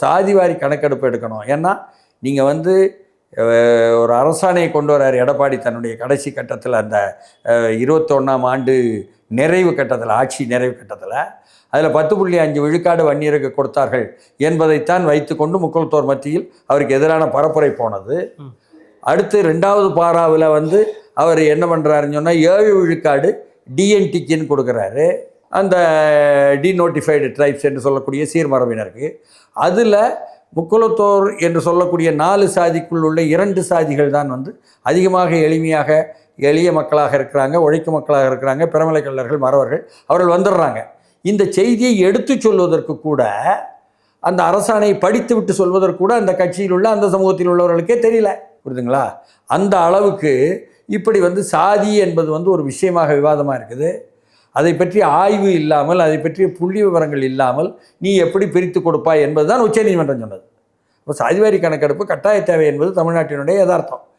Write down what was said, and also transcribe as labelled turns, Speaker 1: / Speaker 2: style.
Speaker 1: சாதிவாரி கணக்கெடுப்பு எடுக்கணும். ஏன்னா நீங்கள் வந்து ஒரு அரசாணையை கொண்டு வர்றார் எடப்பாடி தன்னுடைய கடைசி கட்டத்தில், அந்த 21ஆம் ஆண்டு நிறைவு கட்டத்தில், ஆட்சி நிறைவு கட்டத்தில் அதில் 10.5 விழுக்காடு வன்னியருக்கு கொடுத்தார்கள் என்பதைத்தான் வைத்துக்கொண்டு முக்குளத்தோர் மத்தியில் அவருக்கு எதிரான பரப்புரை போனது. அடுத்து 2வது பாராவில் வந்து அவர் என்ன பண்ணுறாருன்னு சொன்னால் 7 விழுக்காடு டிஎன்டிக்குன்னு கொடுக்குறாரு, அந்த டிநோட்டிஃபைடு ட்ரைப்ஸ் என்று சொல்லக்கூடிய சீர்மரபினருக்கு. அதில் முக்குளத்தோர் என்று சொல்லக்கூடிய 4 சாதிக்குள் உள்ள 2 சாதிகள் தான் வந்து அதிகமாக எளிமையாக எளிய மக்களாக இருக்கிறாங்க, உழைக்கும் மக்களாக இருக்கிறாங்க, பிரமலை கள்ளர்கள், மறவர்கள், அவர்கள் வந்துடுறாங்க. இந்த செய்தியை எடுத்து சொல்வதற்கு கூட, அந்த அரசாணையை படித்து விட்டு சொல்வதற்கு கூட அந்த கட்சியில் உள்ள அந்த சமூகத்தில் உள்ளவர்களுக்கே தெரியல. புரியுதுங்களா? அந்த அளவுக்கு இப்படி வந்து சாதி என்பது வந்து ஒரு விஷயமாக விவாதமாக இருக்குது. அதை பற்றி ஆய்வு இல்லாமல், அதை பற்றிய புள்ளி விவரங்கள் இல்லாமல் நீ எப்படி பிரித்து கொடுப்பாய் என்பதுதான் உச்சநீதிமன்றம் சொன்னது. இப்போ சாதிவாரி கணக்கெடுப்பு கட்டாய தேவை என்பது தமிழ்நாட்டினுடைய யதார்த்தம்.